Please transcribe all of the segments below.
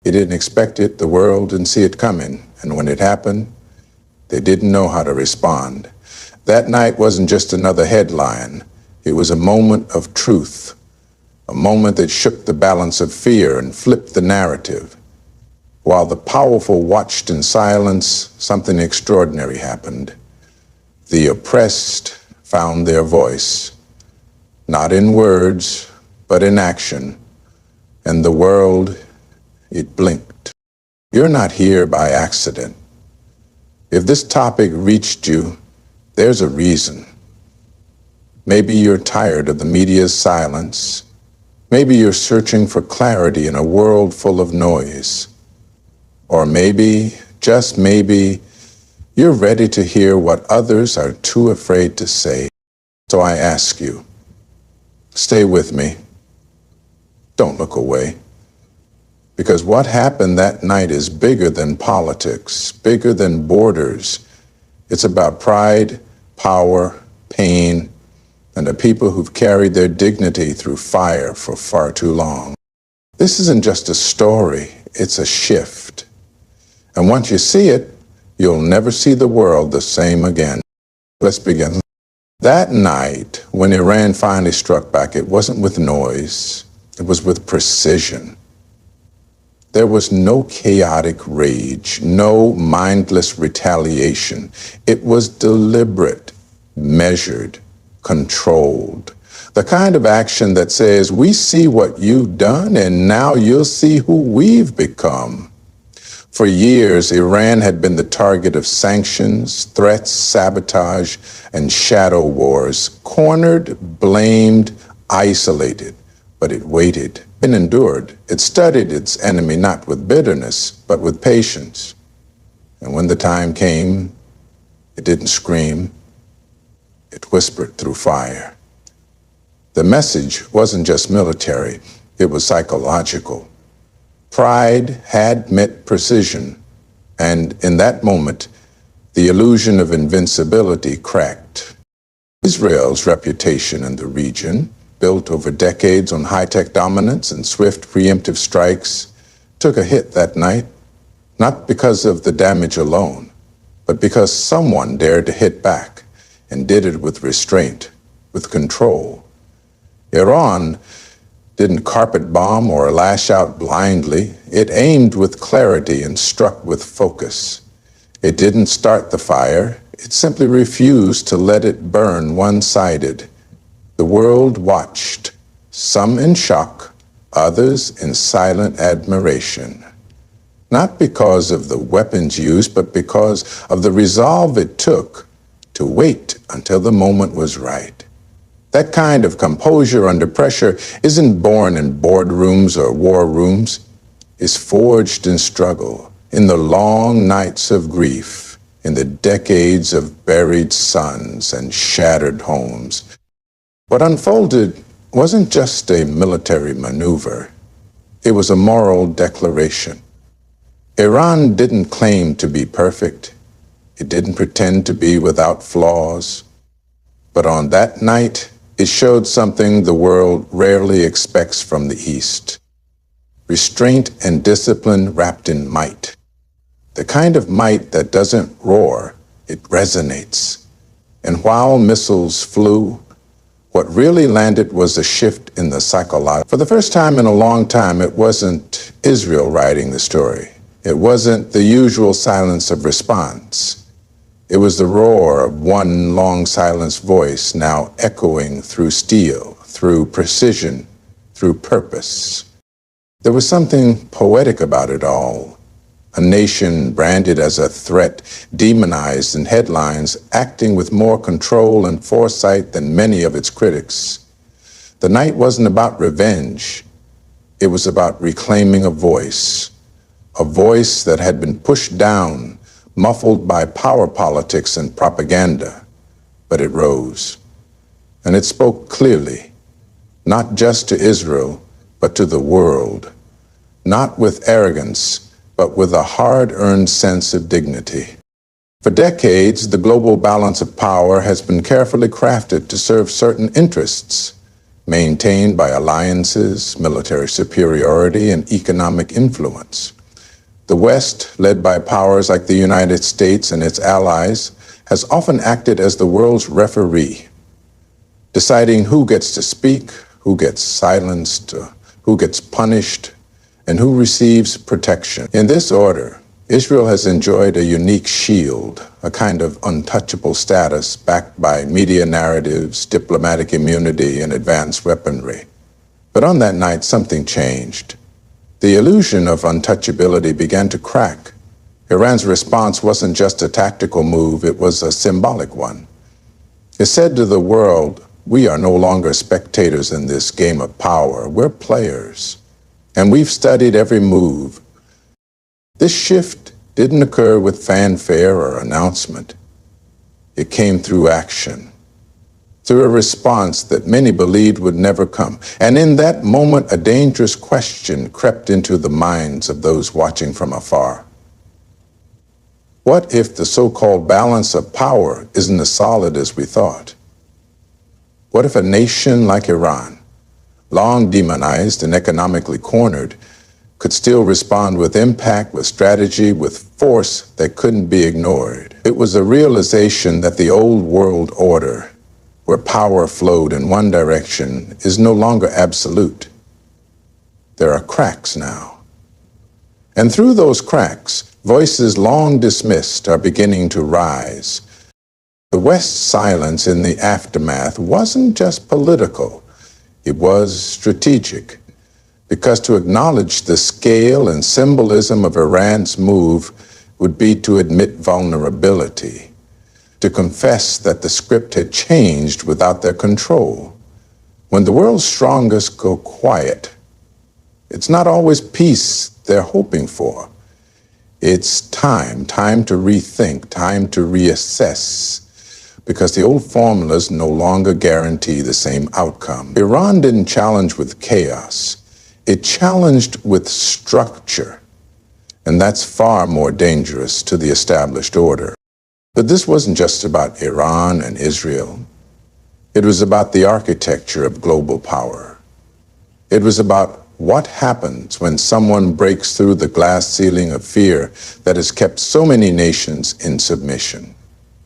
He didn't expect it, the world didn't see it coming, and when it happened, they didn't know how to respond. That night wasn't just another headline. It was a moment of truth, a moment that shook the balance of fear and flipped the narrative. While the powerful watched in silence, something extraordinary happened. The oppressed found their voice, not in words, but in action. And the world, it blinked. You're not here by accident. If this topic reached you, there's a reason. Maybe you're tired of the media's silence. Maybe you're searching for clarity in a world full of noise. Or maybe, just maybe, you're ready to hear what others are too afraid to say. So I ask you, stay with me. Don't look away. Because what happened that night is bigger than politics, bigger than borders. It's about pride, power, pain, and the people who've carried their dignity through fire for far too long. This isn't just a story, it's a shift. And once you see it, you'll never see the world the same again. Let's begin. That night, when Iran finally struck back, it wasn't with noise, it was with precision. There was no chaotic rage, no mindless retaliation. It was deliberate, measured, controlled. The kind of action that says, we see what you've done and now you'll see who we've become. For years, Iran had been the target of sanctions, threats, sabotage, and shadow wars, cornered, blamed, isolated. But it waited and endured. It studied its enemy not with bitterness, but with patience. And when the time came, it didn't scream. It whispered through fire. The message wasn't just military, it was psychological. Pride had met precision, and in that moment, the illusion of invincibility cracked. Israel's reputation in the region, built over decades on high-tech dominance and swift preemptive strikes, took a hit that night, not because of the damage alone, but because someone dared to hit back and did it with restraint, with control. Iran didn't carpet bomb or lash out blindly. It aimed with clarity and struck with focus. It didn't start the fire. It simply refused to let it burn one-sided. The world watched, some in shock, others in silent admiration. Not because of the weapons used, but because of the resolve it took to wait until the moment was right. That kind of composure under pressure isn't born in boardrooms or war rooms. It's forged in struggle, in the long nights of grief, in the decades of buried sons and shattered homes. What unfolded wasn't just a military maneuver. It was a moral declaration. Iran didn't claim to be perfect. It didn't pretend to be without flaws. But on that night, it showed something the world rarely expects from the East. Restraint and discipline wrapped in might. The kind of might that doesn't roar, it resonates. And while missiles flew, what really landed was a shift in the psychology. For the first time in a long time, it wasn't Israel writing the story. It wasn't the usual silence of response. It was the roar of one long silenced voice now echoing through steel, through precision, through purpose. There was something poetic about it all. A nation branded as a threat, demonized in headlines, acting with more control and foresight than many of its critics. The night wasn't about revenge. It was about reclaiming a voice that had been pushed down, muffled by power politics and propaganda, but it rose. And it spoke clearly, not just to Israel, but to the world, not with arrogance, but with a hard-earned sense of dignity. For decades, the global balance of power has been carefully crafted to serve certain interests, maintained by alliances, military superiority, and economic influence. The West, led by powers like the United States and its allies, has often acted as the world's referee, deciding who gets to speak, who gets silenced, who gets punished, and who receives protection. In this order, Israel has enjoyed a unique shield, a kind of untouchable status backed by media narratives, diplomatic immunity, and advanced weaponry. But on that night, something changed. The illusion of untouchability began to crack. Iran's response wasn't just a tactical move, it was a symbolic one. It said to the world, we are no longer spectators in this game of power, we're players. And we've studied every move. This shift didn't occur with fanfare or announcement. It came through action, through a response that many believed would never come. And in that moment, a dangerous question crept into the minds of those watching from afar. What if the so-called balance of power isn't as solid as we thought? What if a nation like Iran, long demonized and economically cornered, could still respond with impact, with strategy, with force that couldn't be ignored? It was a realization that the old world order, where power flowed in one direction, is no longer absolute. There are cracks now. And through those cracks, voices long dismissed are beginning to rise. The West's silence in the aftermath wasn't just political, it was strategic. Because to acknowledge the scale and symbolism of Iran's move would be to admit vulnerability, to confess that the script had changed without their control. When the world's strongest go quiet, it's not always peace they're hoping for. It's time to rethink, time to reassess, because the old formulas no longer guarantee the same outcome. Iran didn't challenge with chaos. It challenged with structure, and that's far more dangerous to the established order. But this wasn't just about Iran and Israel. It was about the architecture of global power. It was about what happens when someone breaks through the glass ceiling of fear that has kept so many nations in submission.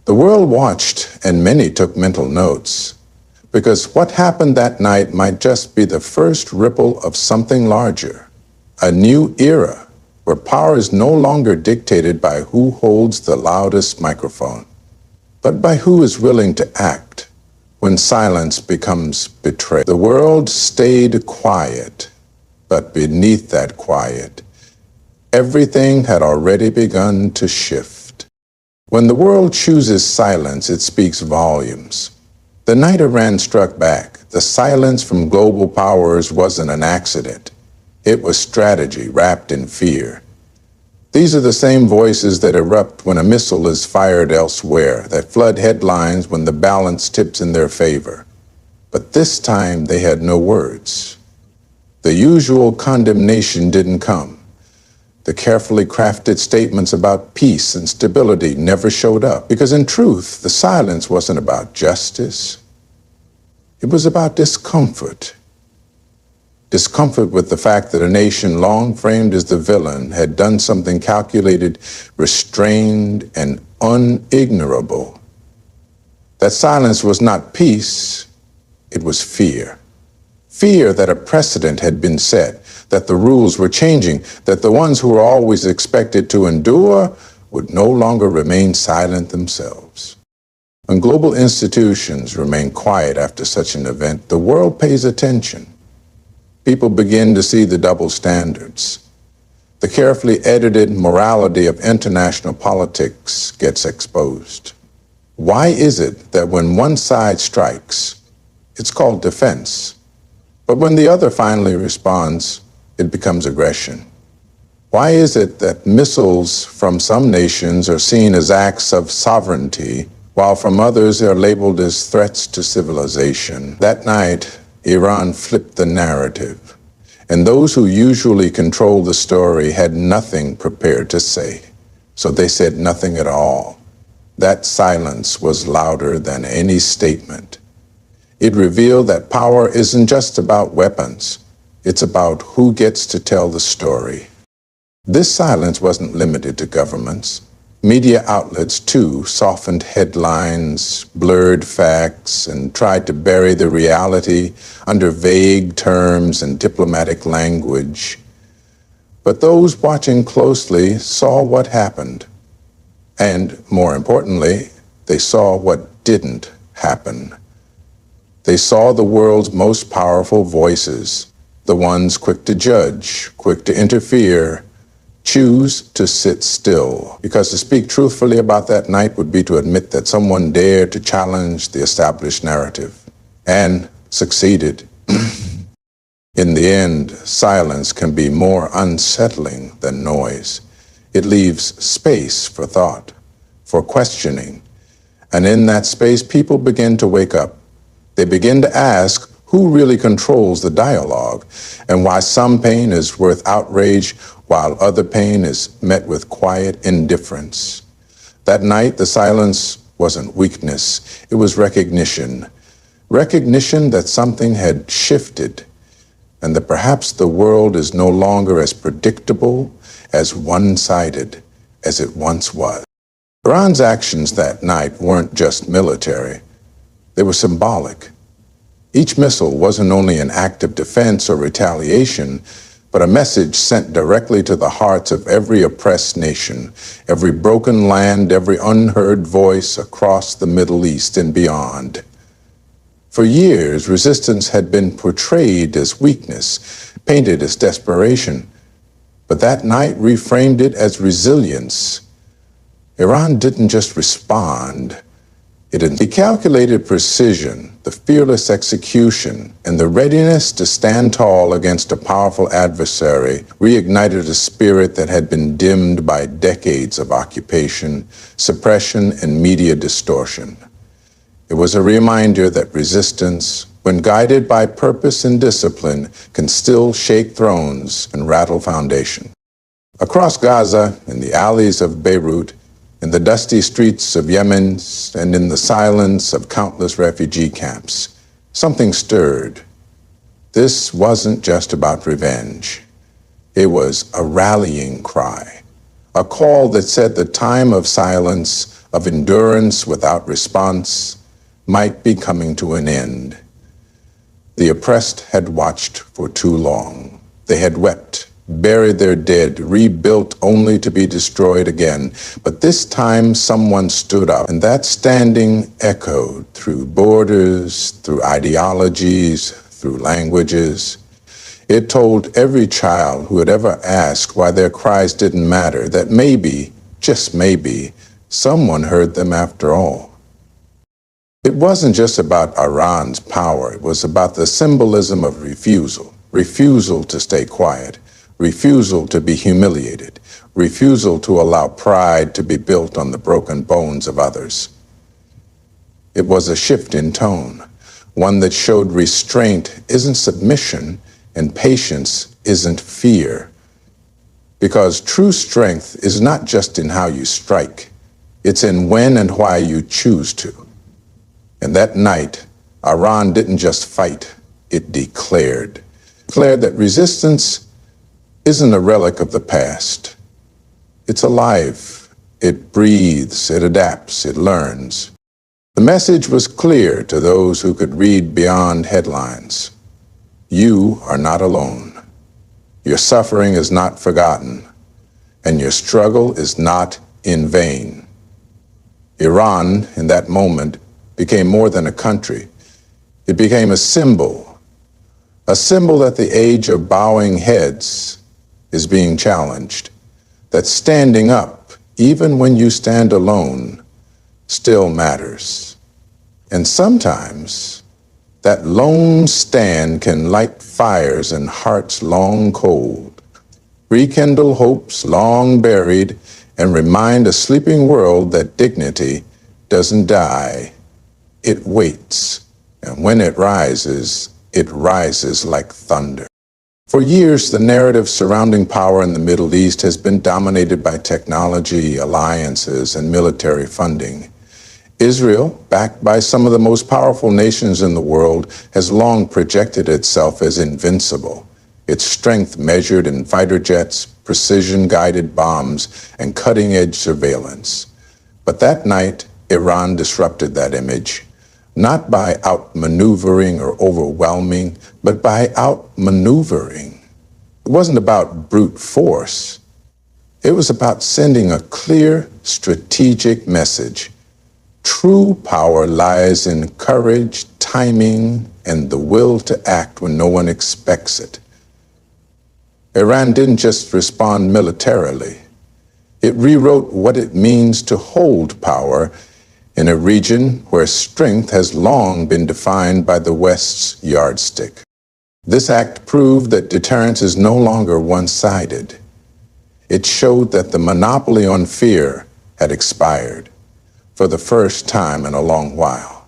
The world watched, and many took mental notes, because what happened that night might just be the first ripple of something larger, a new era where power is no longer dictated by who holds the loudest microphone, but by who is willing to act when silence becomes betrayal. The world stayed quiet, but beneath that quiet, everything had already begun to shift. When the world chooses silence, it speaks volumes. The night Iran struck back, the silence from global powers wasn't an accident. It was strategy wrapped in fear. These are the same voices that erupt when a missile is fired elsewhere, that flood headlines when the balance tips in their favor. But this time they had no words. The usual condemnation didn't come. The carefully crafted statements about peace and stability never showed up, because in truth, the silence wasn't about justice. It was about discomfort. Discomfort with the fact that a nation long framed as the villain had done something calculated, restrained, and unignorable. That silence was not peace, it was fear. Fear that a precedent had been set, that the rules were changing, that the ones who were always expected to endure would no longer remain silent themselves. When global institutions remain quiet after such an event, the world pays attention. People begin to see the double standards. The carefully edited morality of international politics gets exposed. Why is it that when one side strikes, it's called defense, but when the other finally responds, it becomes aggression? Why is it that missiles from some nations are seen as acts of sovereignty, while from others they are labeled as threats to civilization? That night, Iran flipped the narrative, and those who usually control the story had nothing prepared to say, so they said nothing at all. That silence was louder than any statement. It revealed that power isn't just about weapons, it's about who gets to tell the story. This silence wasn't limited to governments. Media outlets, too, softened headlines, blurred facts, and tried to bury the reality under vague terms and diplomatic language. But those watching closely saw what happened. And, more importantly, they saw what didn't happen. They saw the world's most powerful voices, the ones quick to judge, quick to interfere, choose to sit still, because to speak truthfully about that night would be to admit that someone dared to challenge the established narrative, and succeeded. In the end, silence can be more unsettling than noise. It leaves space for thought, for questioning, and in that space, people begin to wake up. They begin to ask who really controls the dialogue, and why some pain is worth outrage while other pain is met with quiet indifference. That night, the silence wasn't weakness, it was recognition. Recognition that something had shifted, and that perhaps the world is no longer as predictable, as one-sided as it once was. Iran's actions that night weren't just military, they were symbolic. Each missile wasn't only an act of defense or retaliation, but a message sent directly to the hearts of every oppressed nation, every broken land, every unheard voice across the Middle East and beyond. For years, resistance had been portrayed as weakness, painted as desperation, but that night reframed it as resilience. Iran didn't just respond. The calculated precision, the fearless execution, and the readiness to stand tall against a powerful adversary reignited a spirit that had been dimmed by decades of occupation, suppression, and media distortion. It was a reminder that resistance, when guided by purpose and discipline, can still shake thrones and rattle foundations. Across Gaza, in the alleys of Beirut, in the dusty streets of Yemen, and in the silence of countless refugee camps, something stirred. This wasn't just about revenge. It was a rallying cry, a call that said the time of silence, of endurance without response, might be coming to an end. The oppressed had watched for too long. They had wept, buried their dead, rebuilt only to be destroyed again. But this time someone stood up, and that standing echoed through borders, through ideologies, through languages. It told every child who had ever asked why their cries didn't matter that maybe, just maybe, someone heard them after all. It wasn't just about Iran's power, it was about the symbolism of refusal. Refusal to stay quiet, refusal to be humiliated, refusal to allow pride to be built on the broken bones of others. It was a shift in tone, one that showed restraint isn't submission and patience isn't fear. Because true strength is not just in how you strike, it's in when and why you choose to. And that night, Iran didn't just fight, it declared. Declared that resistance isn't a relic of the past. It's alive. It breathes, it adapts, it learns. The message was clear to those who could read beyond headlines. You are not alone. Your suffering is not forgotten, and your struggle is not in vain. Iran, in that moment, became more than a country. It became a symbol that the age of bowing heads is being challenged, that standing up, even when you stand alone, still matters. And sometimes that lone stand can light fires in hearts long cold, rekindle hopes long buried, and remind a sleeping world that dignity doesn't die. It waits, and when it rises like thunder. For years, the narrative surrounding power in the Middle East has been dominated by technology, alliances, and military funding. Israel, backed by some of the most powerful nations in the world, has long projected itself as invincible, its strength measured in fighter jets, precision-guided bombs, and cutting-edge surveillance. But that night, Iran disrupted that image, not by outmaneuvering or overwhelming, but by outmaneuvering. It wasn't about brute force. It was about sending a clear, strategic message. True power lies in courage, timing, and the will to act when no one expects it. Iran didn't just respond militarily. It rewrote what it means to hold power in a region where strength has long been defined by the West's yardstick. This act proved that deterrence is no longer one-sided. It showed that the monopoly on fear had expired. For the first time in a long while,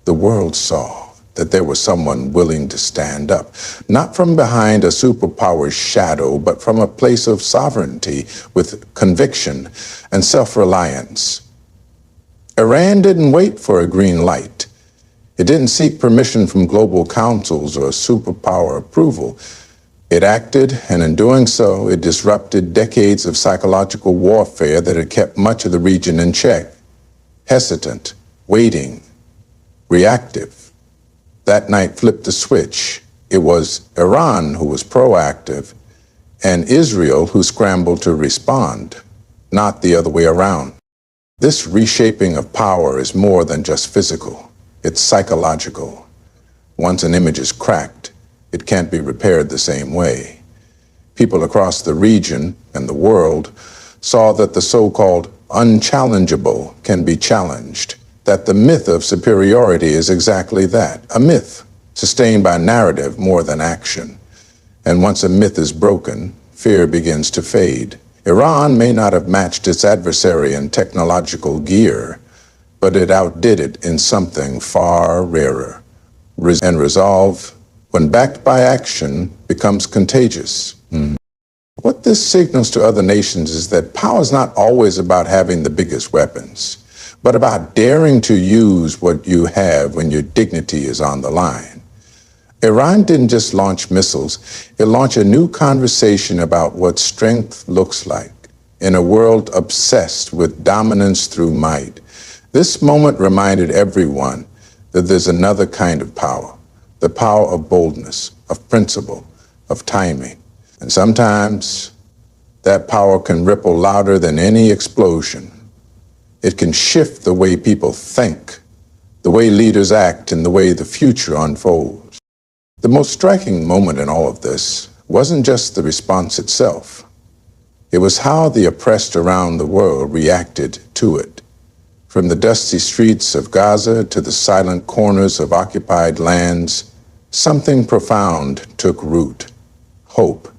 the world saw that there was someone willing to stand up, not from behind a superpower's shadow, but from a place of sovereignty with conviction and self-reliance. Iran didn't wait for a green light. It didn't seek permission from global councils or superpower approval. It acted, and in doing so, it disrupted decades of psychological warfare that had kept much of the region in check. Hesitant, waiting, reactive. That night flipped the switch. It was Iran who was proactive and Israel who scrambled to respond, not the other way around. This reshaping of power is more than just physical. It's psychological. Once an image is cracked, it can't be repaired the same way. People across the region and the world saw that the so-called unchallengeable can be challenged, that the myth of superiority is exactly that, a myth, sustained by narrative more than action. And once a myth is broken, fear begins to fade. Iran may not have matched its adversary in technological gear, but it outdid it in something far rarer. And resolve, when backed by action, becomes contagious. What this signals to other nations is that power is not always about having the biggest weapons, but about daring to use what you have when your dignity is on the line. Iran didn't just launch missiles, it launched a new conversation about what strength looks like in a world obsessed with dominance through might. This moment reminded everyone that there's another kind of power, the power of boldness, of principle, of timing. And sometimes that power can ripple louder than any explosion. It can shift the way people think, the way leaders act, and the way the future unfolds. The most striking moment in all of this wasn't just the response itself. It was how the oppressed around the world reacted to it. From the dusty streets of Gaza to the silent corners of occupied lands, something profound took root: hope.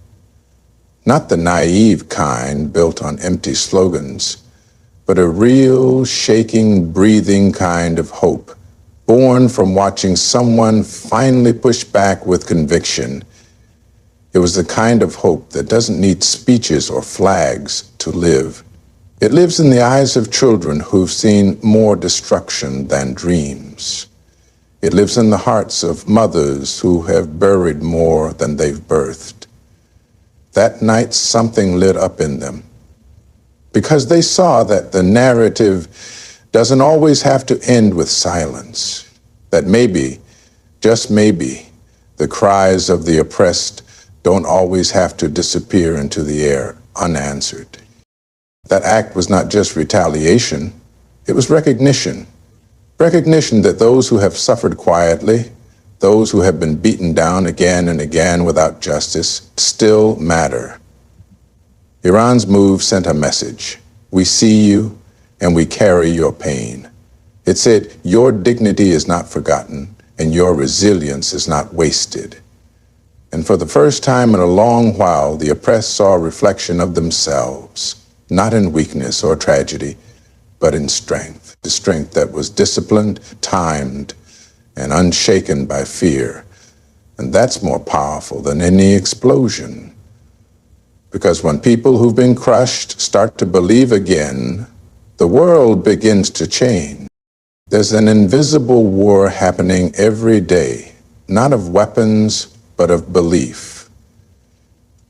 Not the naive kind built on empty slogans, but a real, shaking, breathing kind of hope, born from watching someone finally push back with conviction. It was the kind of hope that doesn't need speeches or flags to live. It lives in the eyes of children who've seen more destruction than dreams. It lives in the hearts of mothers who have buried more than they've birthed. That night, something lit up in them, because they saw that the narrative doesn't always have to end with silence, that maybe, just maybe, the cries of the oppressed don't always have to disappear into the air unanswered. That act was not just retaliation, it was recognition. Recognition that those who have suffered quietly, those who have been beaten down again and again without justice, still matter. Iran's move sent a message. We see you and we carry your pain. It said, your dignity is not forgotten and your resilience is not wasted. And for the first time in a long while, the oppressed saw a reflection of themselves, not in weakness or tragedy, but in strength. The strength that was disciplined, timed, and unshaken by fear. And that's more powerful than any explosion. Because when people who've been crushed start to believe again, the world begins to change. There's an invisible war happening every day, not of weapons, but of belief.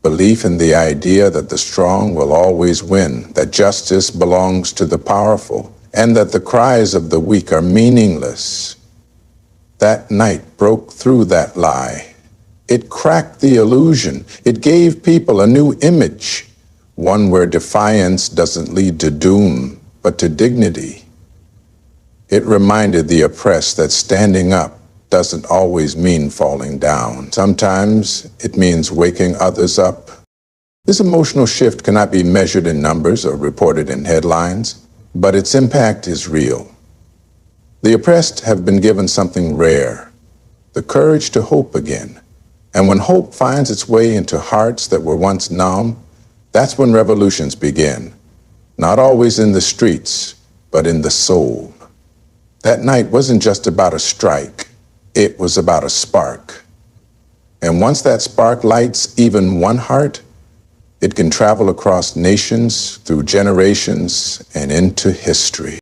Belief in the idea that the strong will always win, that justice belongs to the powerful, and that the cries of the weak are meaningless. That night broke through that lie. It cracked the illusion. It gave people a new image, one where defiance doesn't lead to doom, but to dignity. It reminded the oppressed that standing up doesn't always mean falling down. Sometimes it means waking others up. This emotional shift cannot be measured in numbers or reported in headlines, but its impact is real. The oppressed have been given something rare, the courage to hope again. And when hope finds its way into hearts that were once numb, that's when revolutions begin. Not always in the streets, but in the soul. That night wasn't just about a strike. It was about a spark. And once that spark lights even one heart, it can travel across nations, through generations, and into history.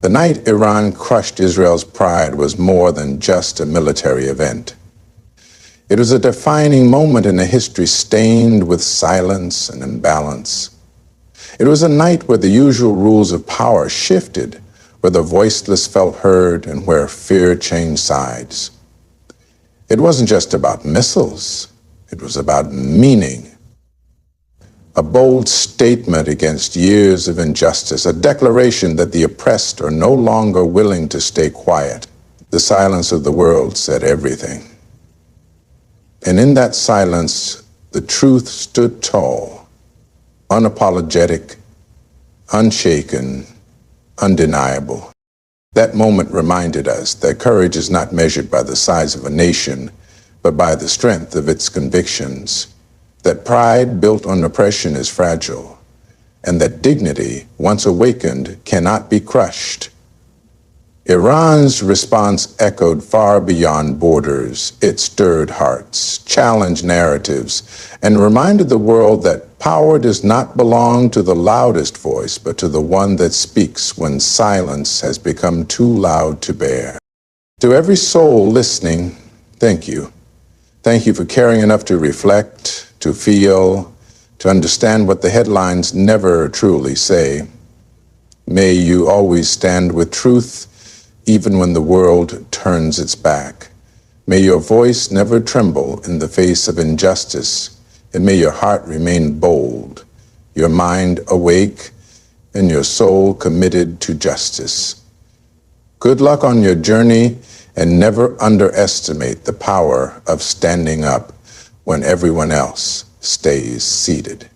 The night Iran crushed Israel's pride was more than just a military event. It was a defining moment in a history stained with silence and imbalance. It was a night where the usual rules of power shifted, where the voiceless felt heard and where fear changed sides. It wasn't just about missiles. It was about meaning. A bold statement against years of injustice, a declaration that the oppressed are no longer willing to stay quiet. The silence of the world said everything. And in that silence, the truth stood tall, unapologetic, unshaken, undeniable. That moment reminded us that courage is not measured by the size of a nation, but by the strength of its convictions, that pride built on oppression is fragile, and that dignity, once awakened, cannot be crushed. Iran's response echoed far beyond borders. It stirred hearts, challenged narratives, and reminded the world that power does not belong to the loudest voice, but to the one that speaks when silence has become too loud to bear. To every soul listening, thank you. Thank you for caring enough to reflect, to feel, to understand what the headlines never truly say. May you always stand with truth, even when the world turns its back. May your voice never tremble in the face of injustice, and may your heart remain bold, your mind awake, and your soul committed to justice. Good luck on your journey, and never underestimate the power of standing up when everyone else stays seated.